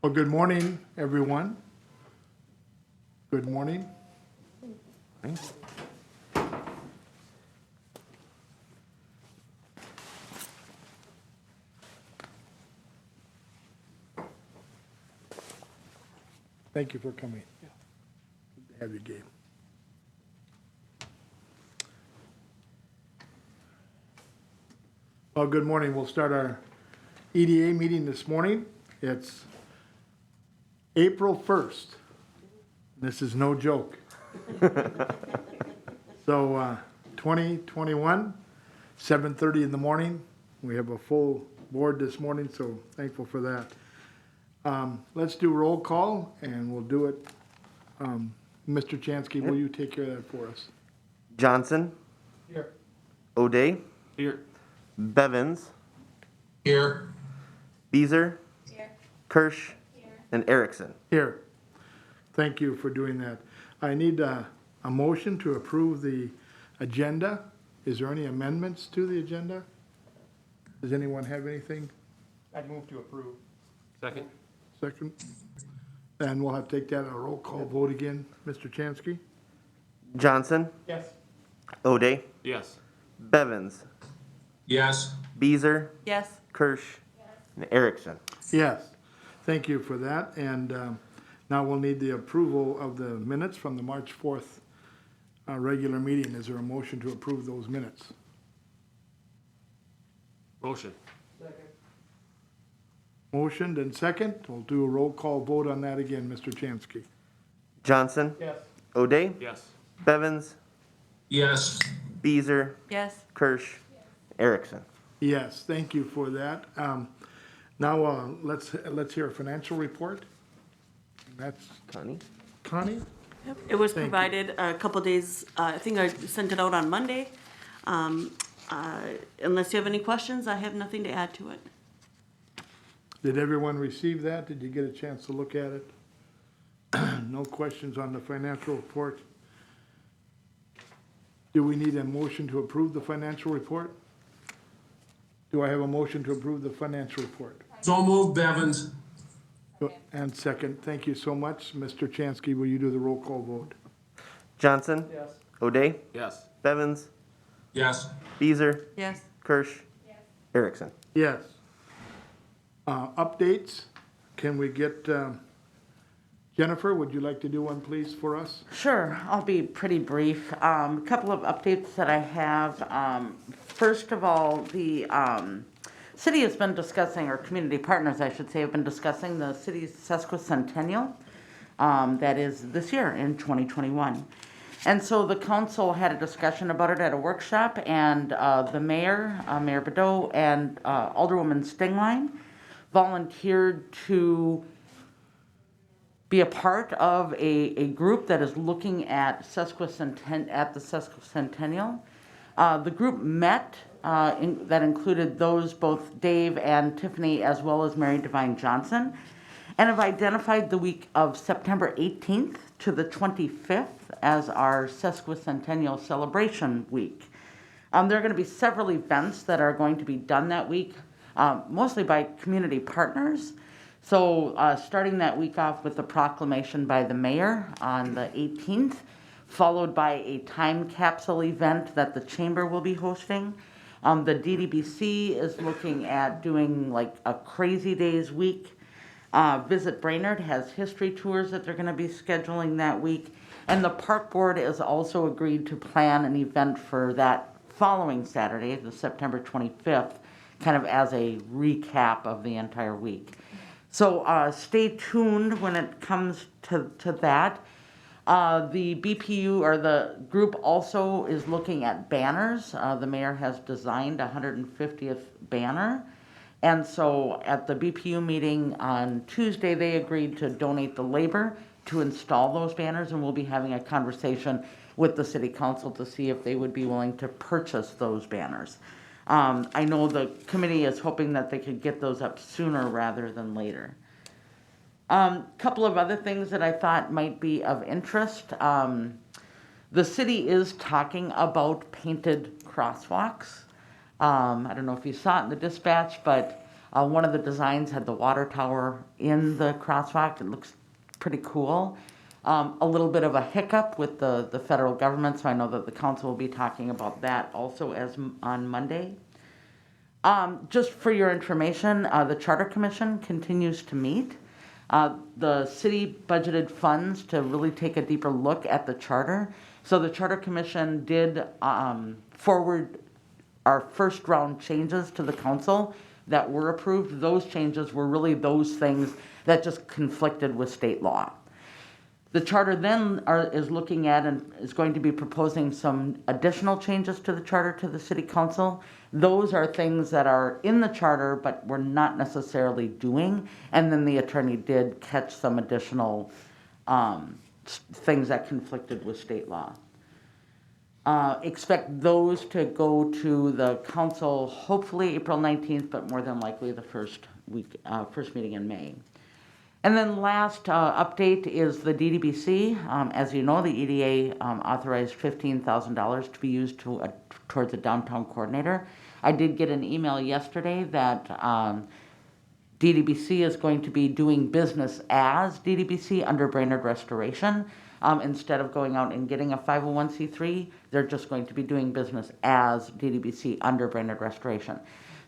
Well, good morning, everyone. Good morning. Thank you for coming. Good to have you, Gabe. Well, good morning. We'll start our EDA meeting this morning. It's April 1st. This is no joke. So 2021, 7:30 in the morning. We have a full board this morning, so thankful for that. Let's do roll call, and we'll do it. Mr. Chansky, will you take care of that for us? Johnson. Here. O'Day. Here. Bevins. Here. Beezer. Here. Kirsch. Here. And Erickson. Here. Thank you for doing that. I need a motion to approve the agenda. Is there any amendments to the agenda? Does anyone have anything? I'd move to approve. Second. Second? And we'll have to take that a roll call vote again. Mr. Chansky? Johnson. Yes. O'Day. Yes. Bevins. Yes. Beezer. Yes. Kirsch. And Erickson. Yes. Thank you for that. And now we'll need the approval of the minutes from the March 4th regular meeting. Is there a motion to approve those minutes? Motion. Motioned and second. We'll do a roll call vote on that again, Mr. Chansky. Johnson. Yes. O'Day. Yes. Bevins. Yes. Beezer. Yes. Kirsch. Erickson. Yes, thank you for that. Now let's hear a financial report. That's Connie. Connie? It was Thank you. provided a couple days, I think I sent it out on Monday. Unless you have any questions, I have nothing to add to it. Did everyone receive that? Did you get a chance to look at it? No questions on the financial report. Do we need a motion to approve the financial report? Do I have a motion to approve the financial report? So moved, Bevins. And second, thank you so much. Mr. Chansky, will you do the roll call vote? Johnson. Yes. O'Day. Yes. Bevins. Yes. Beezer. Yes. Kirsch. Erickson. Yes. Updates, can we get, Jennifer, would you like to do one, please, for us? Sure, I'll be pretty brief. A couple of updates that I have. First of all, the city has been discussing, or community partners, I should say, have been discussing the city's sesquicentennial. That is this year in 2021. And so the council had a discussion about it at a workshop, and the mayor, Mayor Bedeau, and Alderwoman Stingline volunteered to be a part of a group that is looking at the sesquicentennial. The group met, that included those, both Dave and Tiffany, as well as Mary Devine Johnson, and have identified the week of September 18th to the 25th as our sesquicentennial celebration week. There are going to be several events that are going to be done that week, mostly by community partners. So starting that week off with the proclamation by the mayor on the 18th, followed by a time capsule event that the chamber will be hosting. The DDBC is looking at doing like a Crazy Days week. Visit Brainerd has history tours that they're going to be scheduling that week. And the park board has also agreed to plan an event for that following Saturday, the September 25th, kind of as a recap of the entire week. So stay tuned when it comes to that. The BPU, or the group, also is looking at banners. The mayor has designed a 150th banner. And so at the BPU meeting on Tuesday, they agreed to donate the labor to install those banners, and we'll be having a conversation with the city council to see if they would be willing to purchase those banners. I know the committee is hoping that they could get those up sooner rather than later. Couple of other things that I thought might be of interest. The city is talking about painted crosswalks. I don't know if you saw it in the dispatch, but One of the designs had the water tower in the crosswalk. It looks pretty cool. A little bit of a hiccup with the federal government, so I know that the council will be talking about that also on Monday. Just for your information, the Charter Commission continues to meet. The city budgeted funds to really take a deeper look at the charter. So the Charter Commission did forward our first round changes to the council that were approved. Those changes were really those things that just conflicted with state law. The charter then is looking at and is going to be proposing some additional changes to the charter to the city council. Those are things that are in the charter, but we're not necessarily doing. And then the attorney did catch some additional things that conflicted with state law. Expect those to go to the council hopefully April 19th, but more than likely the first meeting in May. And then last update is the DDBC. As you know, the EDA authorized $15,000 to be used towards a downtown coordinator. I did get an email yesterday that DDBC is going to be doing business as DDBC under Brainerd Restoration. Instead of going out and getting a 501c3, they're just going to be doing business as DDBC under Brainerd Restoration.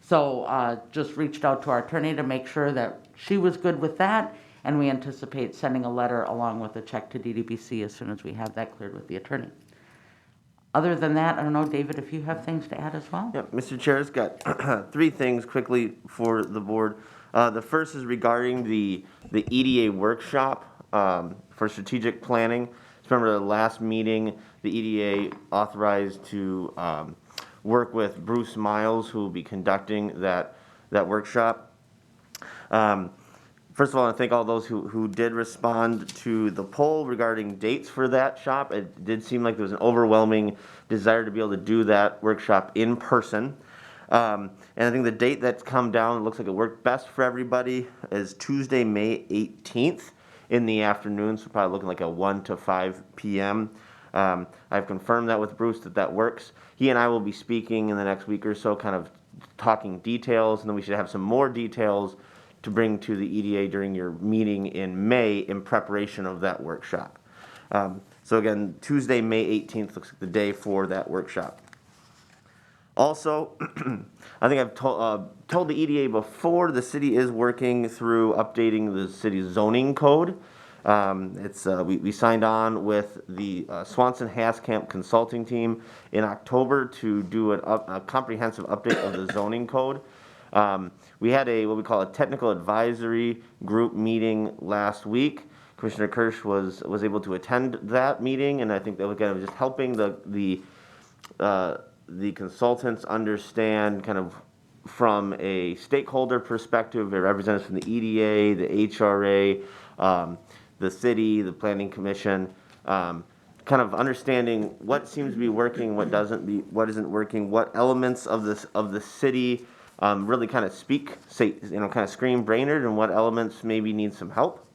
So just reached out to our attorney to make sure that she was good with that, and we anticipate sending a letter along with a check to DDBC as soon as we have that cleared with the attorney. Other than that, I don't know, David, if you have things to add as well? Yeah, Mr. Chair's got 3 things quickly for the board. The first is regarding the EDA workshop for strategic planning. Remember the last meeting, the EDA authorized to work with Bruce Miles, who will be conducting that workshop. First of all, I want to thank all those who did respond to the poll regarding dates for that shop. It did seem like there was an overwhelming desire to be able to do that workshop in person. And I think the date that's come down, it looks like it worked best for everybody, is Tuesday, May 18th in the afternoon, so probably looking like a 1 to 5 p.m. I've confirmed that with Bruce that works. He and I will be speaking in the next week or so, kind of talking details, and then we should have some more details to bring to the EDA during your meeting in May in preparation of that workshop. So again, Tuesday, May 18th looks like the day for that workshop. Also, I think I've told the EDA before, the city is working through updating the city's zoning code. We signed on with the Swanson Haskamp consulting team in October to do a comprehensive update of the zoning code. We had what we call a technical advisory group meeting last week. Commissioner Kirsch was able to attend that meeting, and I think that was kind of just helping the consultants understand kind of from a stakeholder perspective, their representatives from the EDA, the HRA, the city, the planning commission, kind of understanding what seems to be working, what isn't working, what elements of the city really kind of kind of scream Brainerd, and what elements maybe need some help.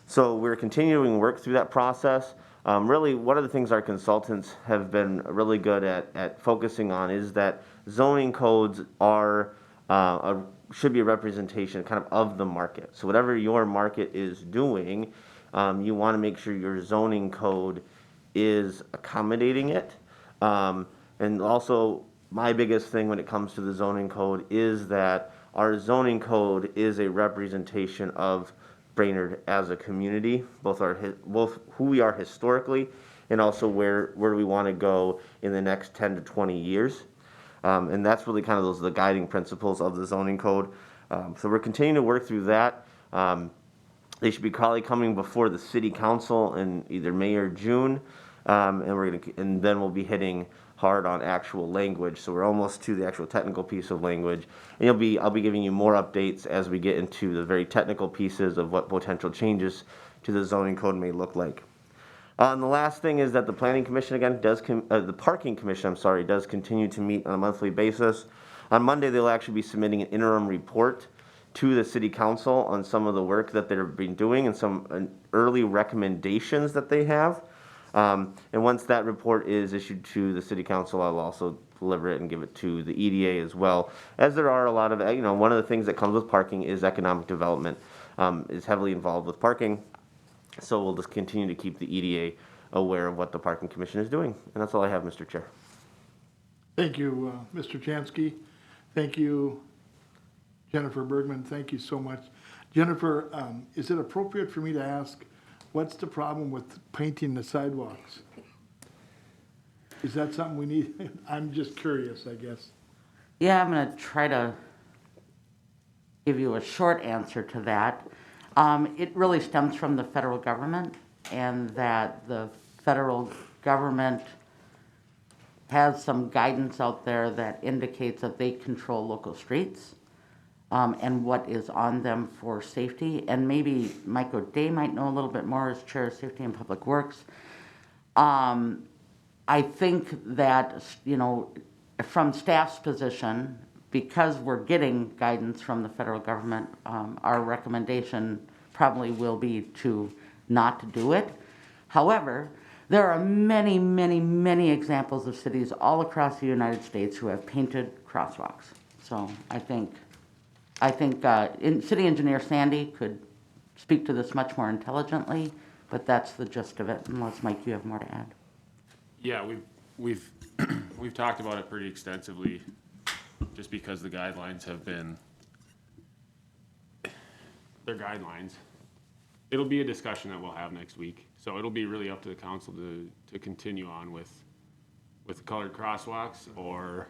So we're continuing to work through that process. Really, one of the things our consultants have been really good at focusing on is that zoning codes should be a representation kind of the market. So whatever your market is doing, you want to make sure your zoning code is accommodating it. And also, my biggest thing when it comes to the zoning code is that our zoning code is a representation of Brainerd as a community, both who we are historically and also where we want to go in the next 10 to 20 years. And that's really kind of the guiding principles of the zoning code. So we're continuing to work through that. They should be probably coming before the city council in either May or June, and then we'll be hitting hard on actual language. So we're almost to the actual technical piece of language. And I'll be giving you more updates as we get into the very technical pieces of what potential changes to the zoning code may look like. And the last thing is that the Planning Commission again the Parking Commission, does continue to meet on a monthly basis. On Monday, they'll actually be submitting an interim report to the City Council on some of the work that they've been doing and some early recommendations that they have. And once that report is issued to the City Council, I'll also deliver it and give it to the EDA as well, as there are a lot of, one of the things that comes with parking is economic development, is heavily involved with parking. So we'll just continue to keep the EDA aware of what the Parking Commission is doing. And that's all I have, Mr. Chair. Thank you, Mr. Chansky. Thank you, Jennifer Bergman. Thank you so much. Jennifer, is it appropriate for me to ask, what's the problem with painting the sidewalks? Is that something we need? I'm just curious, I guess. Yeah, I'm gonna try to give you a short answer to that. It really stems from the federal government, and that the federal government has some guidance out there that indicates that they control local streets, and what is on them for safety. And maybe Mike O'Day might know a little bit more as Chair of Safety and Public Works. I think that, from staff's position, because we're getting guidance from the federal government, our recommendation probably will be to not do it. However, there are many, many, many examples of cities all across the United States who have painted crosswalks. So I think City Engineer Sandy could speak to this much more intelligently, but that's the gist of it, unless, Mike, you have more to add. Yeah, we've we've talked about it pretty extensively, just because the guidelines have been, they're guidelines. It'll be a discussion that we'll have next week, so it'll be really up to the council to continue on with the colored crosswalks, or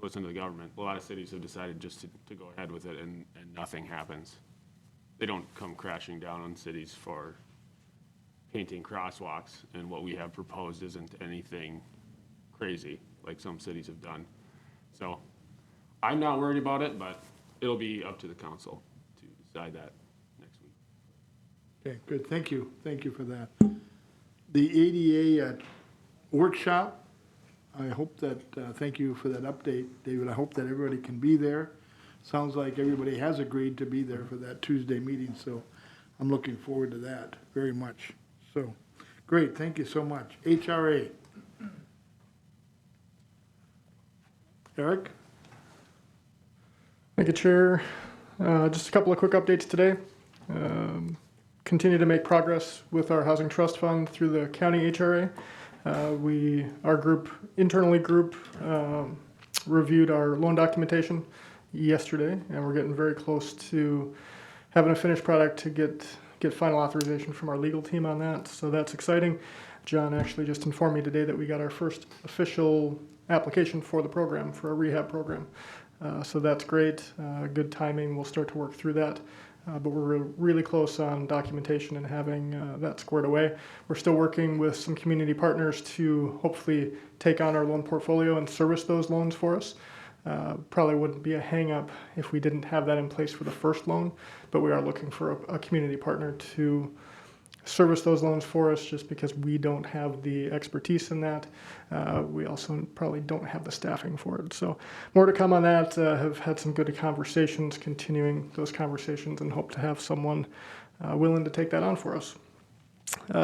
listen to the government. A lot of cities have decided just to go ahead with it, and nothing happens. They don't come crashing down on cities for painting crosswalks, and what we have proposed isn't anything crazy like some cities have done. So I'm not worried about it, but it'll be up to the council to decide that next week. Okay, good. Thank you. Thank you for that. The ADA workshop, I hope that, thank you for that update, David. I hope that everybody can be there. Sounds like everybody has agreed to be there for that Tuesday meeting, so I'm looking forward to that very much. So, great, thank you so much. HRA. Eric? Thank you, Chair. Just a couple of quick updates today. Continue to make progress with our Housing Trust Fund through the county HRA. Our internally reviewed our loan documentation yesterday, and we're getting very close to having a finished product to get final authorization from our legal team on that. So that's exciting. John actually just informed me today that we got our first official application for the program, for a rehab program. So that's great. Good timing. We'll start to work through that. But we're really close on documentation and having that squared away. We're still working with some community partners to hopefully take on our loan portfolio and service those loans for us. Probably wouldn't be a hang-up if we didn't have that in place for the first loan, but we are looking for a community partner to service those loans for us, just because we don't have the expertise in that. We also probably don't have the staffing for it. So more to come on that. Have had some good conversations, continuing those conversations, and hope to have someone willing to take that on for us.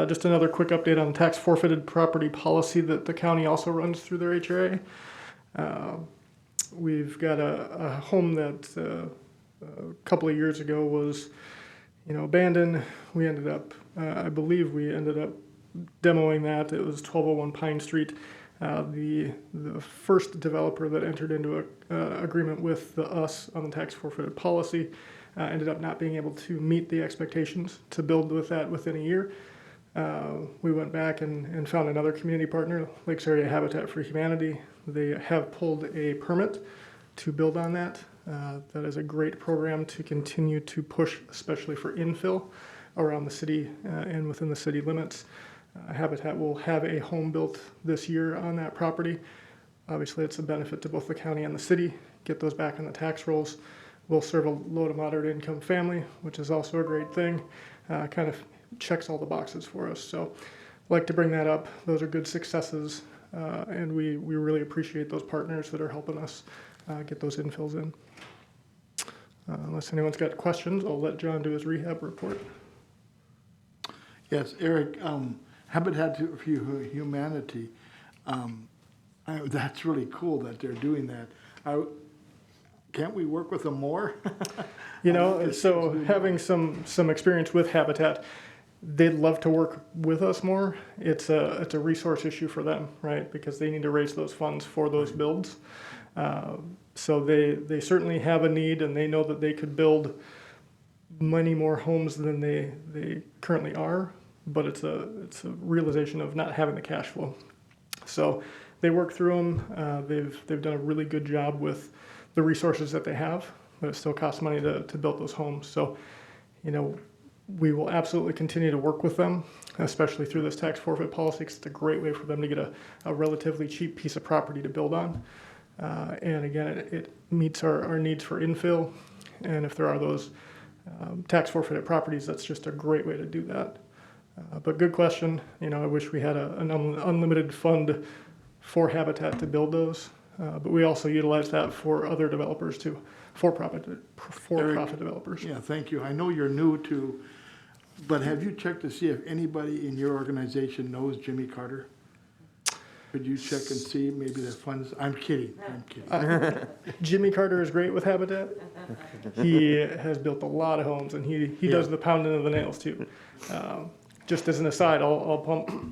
Just another quick update on tax forfeited property policy that the county also runs through their HRA. We've got a home that a couple of years ago was, abandoned. We ended up, I believe we ended up demoing that. It was 1201 Pine Street. The first developer that entered into an agreement with us on the tax forfeited policy ended up not being able to meet the expectations to build with that within a year. We went back and found another community partner, Lakes Area Habitat for Humanity. They have pulled a permit to build on that. That is a great program to continue to push, especially for infill around the city and within the city limits. Habitat will have a home built this year on that property. Obviously, it's a benefit to both the county and the city. Get those back on the tax rolls. We'll serve a low to moderate income family, which is also a great thing. Kind of checks all the boxes for us. So I'd like to bring that up. Those are good successes, and we really appreciate those partners that are helping us get those infills in. Unless anyone's got questions, I'll let John do his rehab report. Yes, Eric, Habitat for Humanity, That's really cool that they're doing that. Can't we work with them more? You know, It's so really having some experience with Habitat, they'd love to work with us more. It's a resource issue for them, right? Because they need to raise those funds for those builds. So they certainly have a need, and they know that they could build many more homes than they currently are. But it's a realization of not having the cash flow. So they work through them. They've done a really good job with the resources that they have, but it still costs money to build those homes. So, you know, we will absolutely continue to work with them, especially through this tax forfeit policy, 'cause it's a great way for them to get a relatively cheap piece of property to build on. And again, it meets our needs for infill. And if there are those tax forfeited properties, that's just a great way to do that. But good question. You know, I wish we had an unlimited fund for Habitat to build those. But we also utilize that for other developers too, for-profit developers. Yeah, thank you. I know you're new to, but have you checked to see if anybody in your organization knows Jimmy Carter? Could you check and see maybe the funds? I'm kidding. Jimmy Carter is great with Habitat. He has built a lot of homes, and he does the pounding of the nails too. Just as an aside, I'll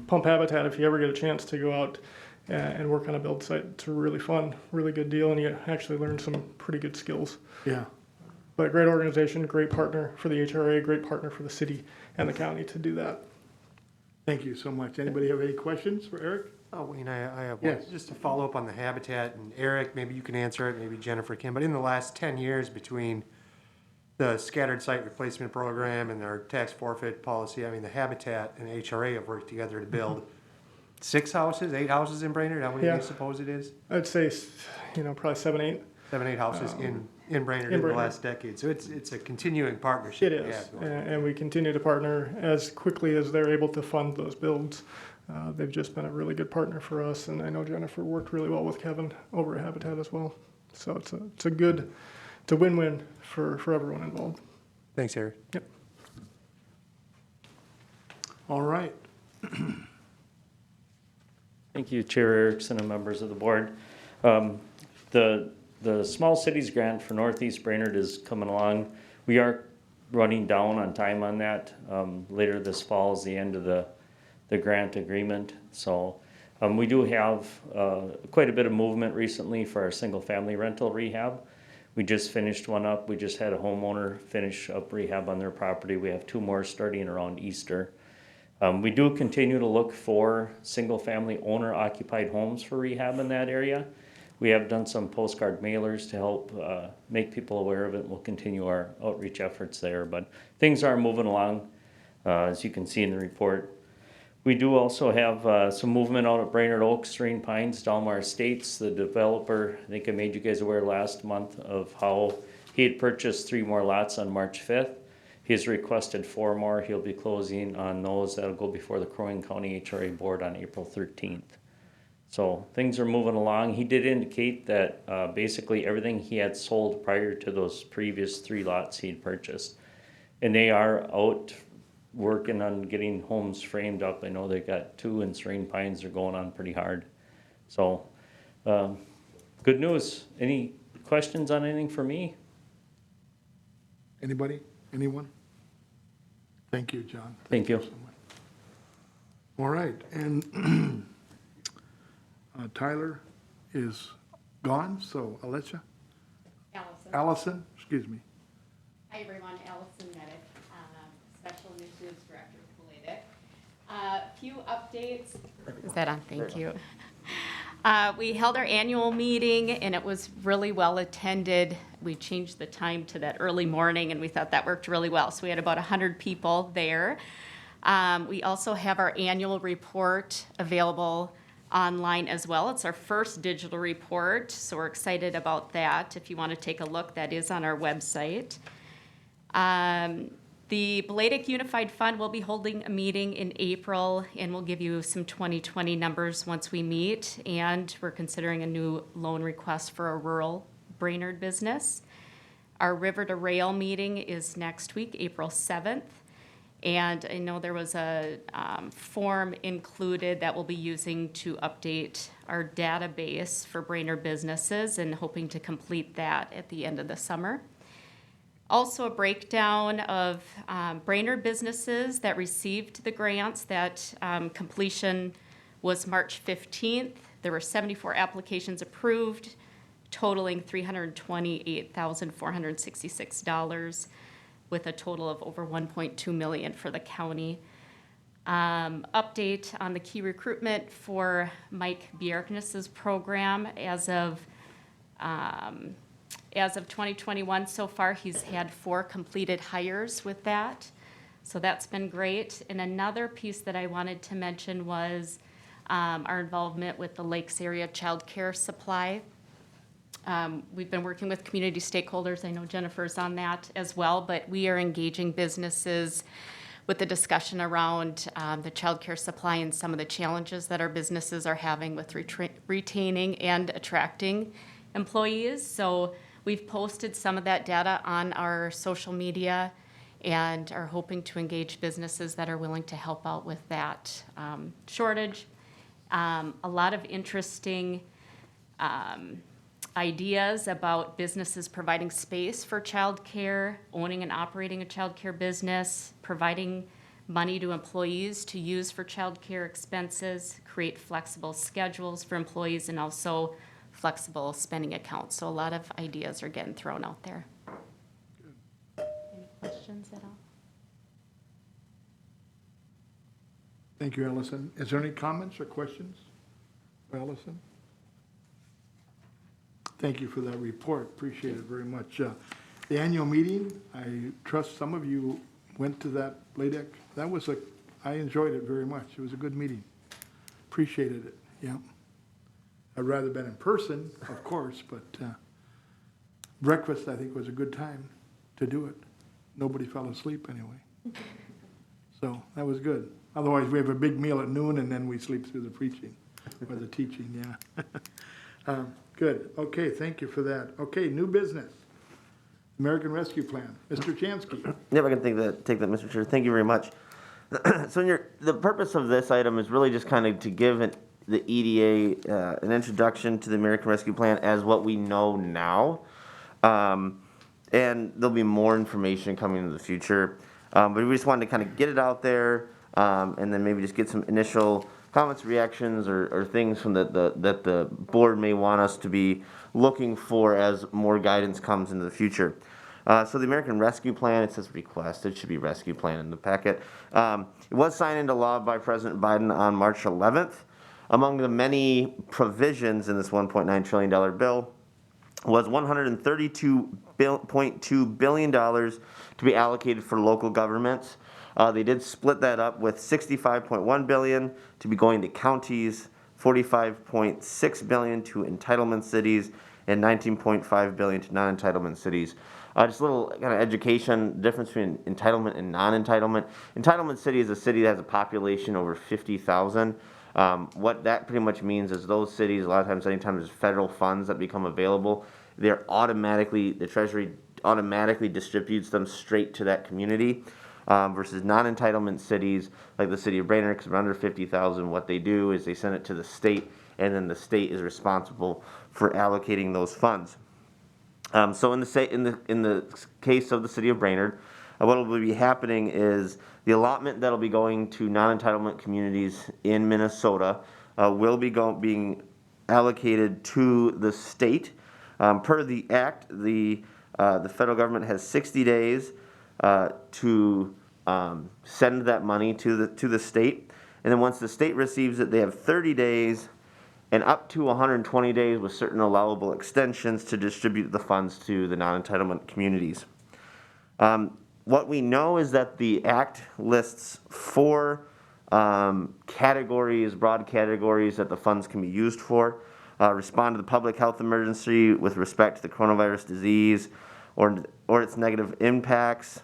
pump Habitat if you ever get a chance to go out and work on a build site. It's a really fun, really good deal, and you actually learn some pretty good skills. Yeah, But great organization, great partner for the HRA, great partner for the city and the county to do that. thank you so much. Anybody have any questions for Eric? Oh, Wayne, I have one. Yes. Just to follow up on the Habitat, and Eric, maybe you can answer it, maybe Jennifer can, but in the last 10 years between the scattered site replacement program and their tax forfeit policy, I mean, the Habitat and HRA have worked together to build 6 houses, 8 houses in Brainerd? How many do Yeah. you suppose it is? I'd say, you know, probably 7, 8. 7, 8 houses in Brainerd in in the Brainerd. last decade. So it's a continuing partnership. It we is, have going. and we continue to partner as quickly as they're able to fund those builds. They've just been a really good partner for us, and I know Jennifer worked really well with Kevin over at Habitat as well. So it's a win-win for everyone involved. Thanks, Eric. Yep. All right. Thank you, Chair Erickson and members of the board. The Small Cities Grant for Northeast Brainerd is coming along. We are running down on time on that. Later this fall is the end of the grant agreement. So we do have quite a bit of movement recently for our single-family rental rehab. We just finished one up. We just had a homeowner finish up rehab on their property. We have 2 more starting around Easter. We do continue to look for single-family owner-occupied homes for rehab in that area. We have done some postcard mailers to help make people aware of it. We'll continue our outreach efforts there, but things are moving along, as you can see in the report. We do also have some movement out at Brainerd Oaks, Serene Pines, Delmar Estates. The developer, I think I made you guys aware last month of how he had purchased 3 more lots on March 5th. He's requested 4 more. He'll be closing on those. That'll go before the Crow Wing County HRA Board on April 13th. So things are moving along. He did indicate that basically everything he had sold prior to those previous 3 lots he'd purchased. And they are out working on getting homes framed up. I know they got 2 in Serene Pines. They're going on pretty hard. So good news. Any questions on anything for me? Anybody? Anyone? Thank you, John. Thank you. So much. All right, and Tyler is gone, so Alicia? Allison, excuse me. Hi everyone, Allison Medic, Special Initiatives Director of Poladic. Few updates. Is that on? Thank you. We held our annual meeting and it was really well attended. We changed the time to that early morning and we thought that worked really well. So we had about 100 people there. We also have our annual report available online as well. It's our first digital report, so we're excited about that. If you want to take a look, that is on our website. The Poladic Unified Fund will be holding a meeting in April, and we'll give you some 2020 numbers once we meet. And we're considering a new loan request for a rural Brainerd business. Our River to Rail meeting is next week, April 7th. And I know there was a form included that we'll be using to update our database for Brainerd businesses and hoping to complete that at the end of the summer. Also a breakdown of Brainerd businesses that received the grants. That completion was March 15th. There were 74 applications approved, totaling $328,466, with a total of over $1.2 million for the county. Update on the key recruitment for Mike Bjerknes's program. As of 2021 so far, he's had 4 completed hires with that. So that's been great. And another piece that I wanted to mention was our involvement with the Lakes Area Child Care Supply. We've been working with community stakeholders. I know Jennifer's on that as well, but we are engaging businesses with the discussion around the child care supply and some of the challenges that our businesses are having with retaining and attracting employees. So we've posted some of that data on our social media and are hoping to engage businesses that are willing to help out with that shortage. A lot of interesting ideas about businesses providing space for childcare, owning and operating a childcare business, providing money to employees to use for childcare expenses, create flexible schedules for employees, and also flexible spending accounts. So a lot of ideas are getting thrown out there. Any questions at all? Thank you, Allison. Is there any comments or questions for Allison? Thank you for that report. Appreciate it very much. The annual meeting, I trust some of you went to that, LADEC. I enjoyed it very much. It was a good meeting. Appreciated it, yeah. I'd rather been in person, of course, but breakfast, I think, was a good time to do it. Nobody fell asleep anyway. So that was good. Otherwise, we have a big meal at noon and then we sleep through the preaching or the teaching, yeah. Good. Okay, thank you for that. Okay, new business. American Rescue Plan. Mr. Chansky. Yeah, I can take that, Mr. Chair. Thank you very much. So the purpose of this item is really just kind of to give the EDA an introduction to the American Rescue Plan as what we know now. And there'll be more information coming in the future. But we just wanted to kind of get it out there and then maybe just get some initial comments, reactions, or things from that the board may want us to be looking for as more guidance comes into the future. So the American Rescue Plan, it says request, it should be rescue plan in the packet. It was signed into law by President Biden on March 11th. Among the many provisions in this $1.9 trillion bill was $132.2 billion to be allocated for local governments. They did split that up with $65.1 billion to be going to counties, $45.6 billion to entitlement cities, and $19.5 billion to non-entitlement cities. Just a little kind of education, difference between entitlement and non-entitlement. Entitlement city is a city that has a population over 50,000. What that pretty much means is those cities, a lot of times, anytime there's federal funds that become available, the Treasury automatically distributes them straight to that community. Versus non-entitlement cities like the city of Brainerd, because we're under 50,000, what they do is they send it to the state, and then the state is responsible for allocating those funds. So in the case of the city of Brainerd, what will be happening is the allotment that'll be going to non-entitlement communities in Minnesota will be being allocated to the state. Per the act, the federal government has 60 days to send that money to the state, and then once the state receives it, they have 30 days and up to 120 days with certain allowable extensions to distribute the funds to the non-entitlement communities. What we know is that the act lists 4 categories, broad categories that the funds can be used for. Respond to the public health emergency with respect to the coronavirus disease or its negative impacts,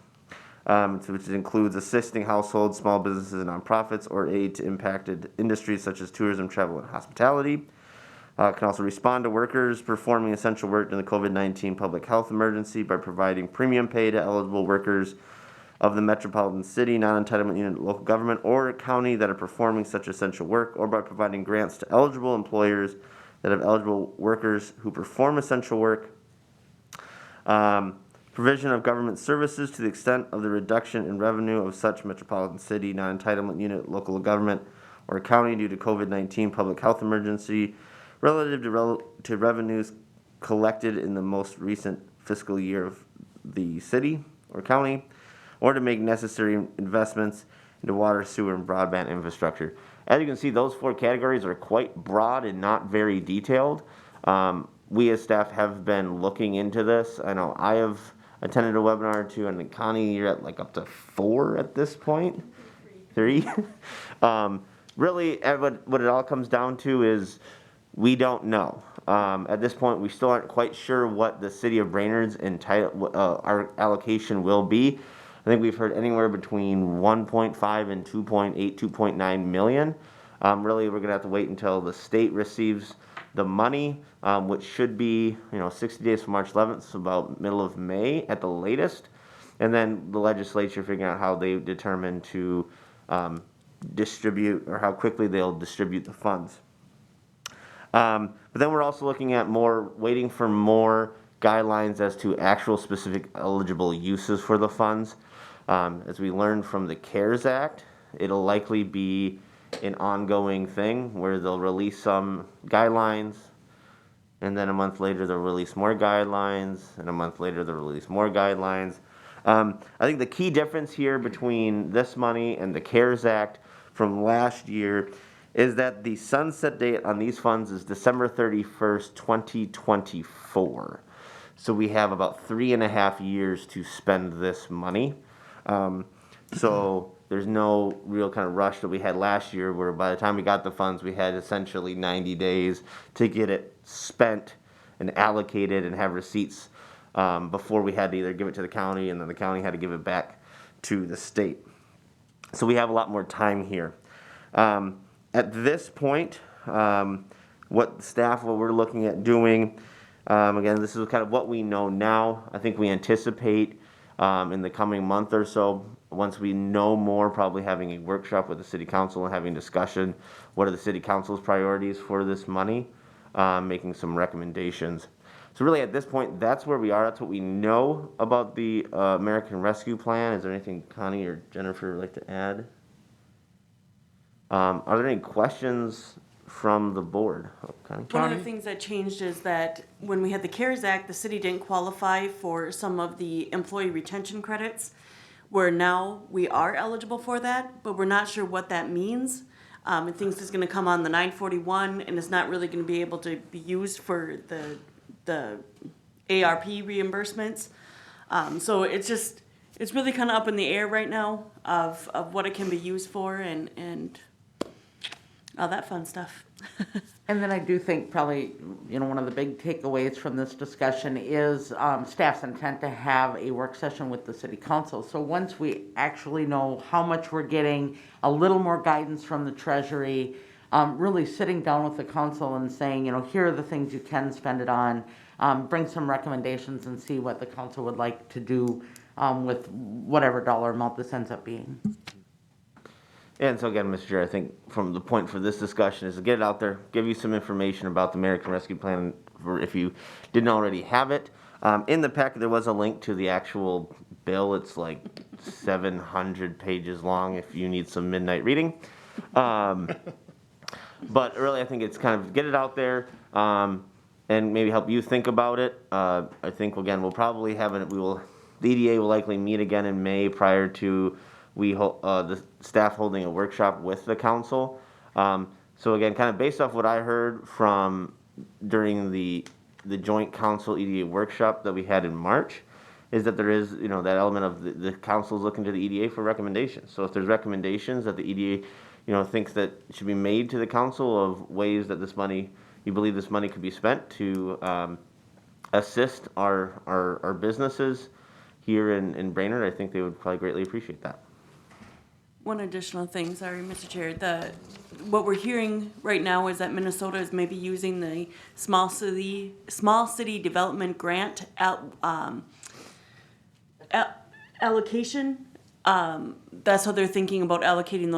which includes assisting households, small businesses, and nonprofits, or aid to impacted industries such as tourism, travel, and hospitality. Can also respond to workers performing essential work during the COVID-19 public health emergency by providing premium pay to eligible workers of the metropolitan city, non-entitlement unit, local government, or county that are performing such essential work, or by providing grants to eligible employers that have eligible workers who perform essential work. Provision of government services to the extent of the reduction in revenue of such metropolitan city, non-entitlement unit, local government, or county due to COVID-19 public health emergency relative to revenues collected in the most recent fiscal year of the city or county, or to make necessary investments into water, sewer, and broadband infrastructure. As you can see, those 4 categories are quite broad and not very detailed. We as staff have been looking into this. I know I have attended a webinar or 2, and Connie, you're at like up to 4 at this point? 3? Really, what it all comes down to is we don't know. At this point, we still aren't quite sure what the city of Brainerd's our allocation will be. I think we've heard anywhere between 1.5 and 2.8, 2.9 million. Really, we're gonna have to wait until the state receives the money, which should be 60 days from March 11th, so about middle of May at the latest. And then the legislature figuring out how they determine to distribute, or how quickly they'll distribute the funds. But then we're also looking at waiting for more guidelines as to actual specific eligible uses for the funds. As we learned from the CARES Act, it'll likely be an ongoing thing where they'll release some guidelines, and then a month later they'll release more guidelines, and a month later they'll release more guidelines. I think the key difference here between this money and the CARES Act from last year is that the sunset date on these funds is December 31st, 2024. So we have about 3.5 years to spend this money. So there's no real kind of rush that we had last year, where by the time we got the funds, we had essentially 90 days to get it spent and allocated and have receipts before we had to either give it to the county, and then the county had to give it back to the state. So we have a lot more time here. At this point, what we're looking at doing, again, this is kind of what we know now. I think we anticipate in the coming month or so, once we know more, probably having a workshop with the city council and having discussion, what are the city council's priorities for this money, making some recommendations. So really at this point, that's where we are. That's what we know about the American Rescue Plan. Is there anything Connie or Jennifer would like to add? Are there any questions from the board? Connie? One of the things that changed is that when we had the CARES Act, the city didn't qualify for some of the employee retention credits, where now we are eligible for that, but we're not sure what that means. It thinks it's gonna come on the 941, and it's not really gonna be able to be used for the ARP reimbursements. So it's really kind of up in the air right now of what it can be used for and all that fun stuff. And then I do think probably, one of the big takeaways from this discussion is staff's intent to have a work session with the city council. So once we actually know how much we're getting, a little more guidance from the treasury, really sitting down with the council and saying, here are the things you can spend it on, bring some recommendations and see what the council would like to do with whatever dollar amount this ends up being. And so again, Mr. Chair, I think from the point for this discussion is to get it out there, give you some information about the American Rescue Plan for if you didn't already have it. In the packet, there was a link to the actual bill. It's like 700 pages long if you need some midnight reading. But really, I think it's kind of get it out there and maybe help you think about it. I think, again, we'll probably have the EDA will likely meet again in May prior to the staff holding a workshop with the council. So again, kind of based off what I heard from during the joint council EDA workshop that we had in March, is that there is, that element of the council's looking to the EDA for recommendations. So if there's recommendations that the EDA, thinks that should be made to the council of ways that you believe this money could be spent to assist our businesses here in Brainerd, I think they would probably greatly appreciate that. One additional thing, sorry, Mr. Chair, what we're hearing right now is that Minnesota is maybe using the small city development grant allocation That's how they're thinking about allocating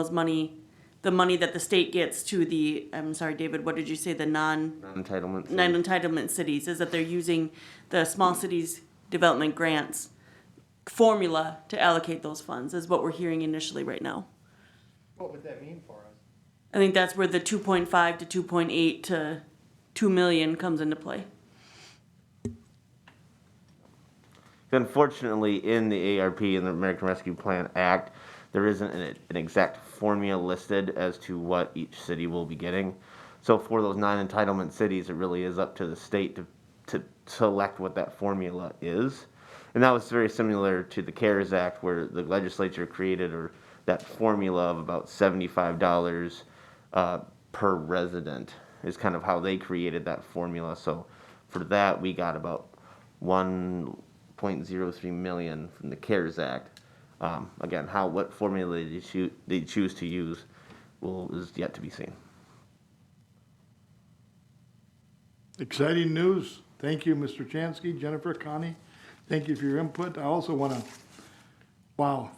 the money that the state gets to the, I'm sorry, David, what did you say, the Entitlement. non-entitlement cities, is that they're using the small cities development grants formula to allocate those funds, is what we're hearing initially right now. What would that mean for us? I think that's where the 2.5 to 2.8 to 2 million comes into play. Unfortunately, in the ARP and the American Rescue Plan Act, there isn't an exact formula listed as to what each city will be getting. So for those non-entitlement cities, it really is up to the state to select what that formula is. And that was very similar to the CARES Act, where the legislature created that formula of about $75 per resident is kind of how they created that formula. So for that, we got about 1.03 million from the CARES Act. Again, what formula they choose to use is yet to be seen. Exciting news. Thank you, Mr. Chansky, Jennifer, Connie. Thank you for your input. I also want to,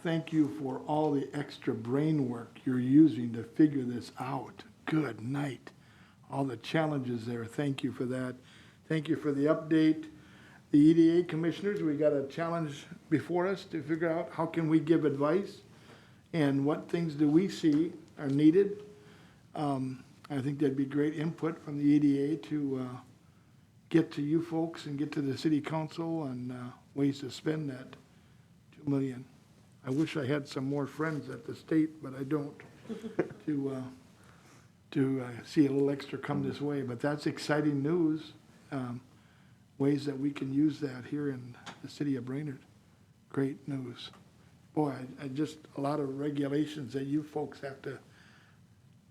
thank you for all the extra brain work you're using to figure this out. Good night. All the challenges there. Thank you for that. Thank you for the update. The EDA commissioners, we got a challenge before us to figure out how can we give advice and what things do we see are needed. I think that'd be great input from the EDA to get to you folks and get to the city council on ways to spend that $2 million. I wish I had some more friends at the state, but I don't, to see a little extra come this way. But that's exciting news. Ways that we can use that here in the city of Brainerd. Great news. Boy, I just, a lot of regulations that you folks have to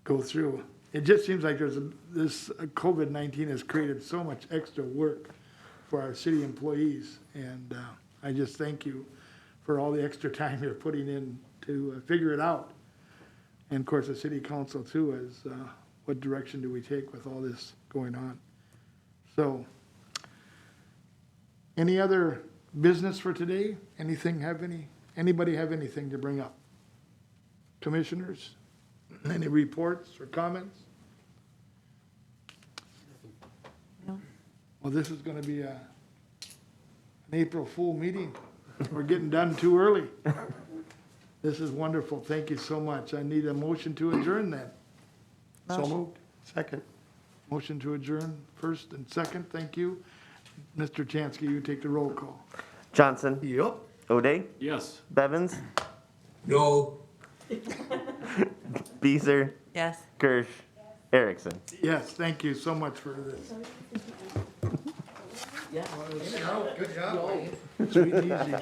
go through. It just seems like this COVID-19 has created so much extra work for our city employees. And I just thank you for all the extra time you're putting in to figure it out. And of course, the city council too is what direction do we take with all this going on? So, any other business for today? Anybody have anything to bring up? Commissioners, any reports or comments? No. Well, this is gonna be an April Fool meeting. We're getting done too early. This is wonderful. Thank you so much. I need a motion to adjourn then. So moved. Second. Motion to adjourn, first and second. Thank you. Mr. Chansky, you take the roll call. Johnson. Yep. O'Day. Yes. Bevins. No. Beezer. Yes. Kirsch. Erickson. Yes, thank you so much for this. Yeah. Good job. Sweet and easy.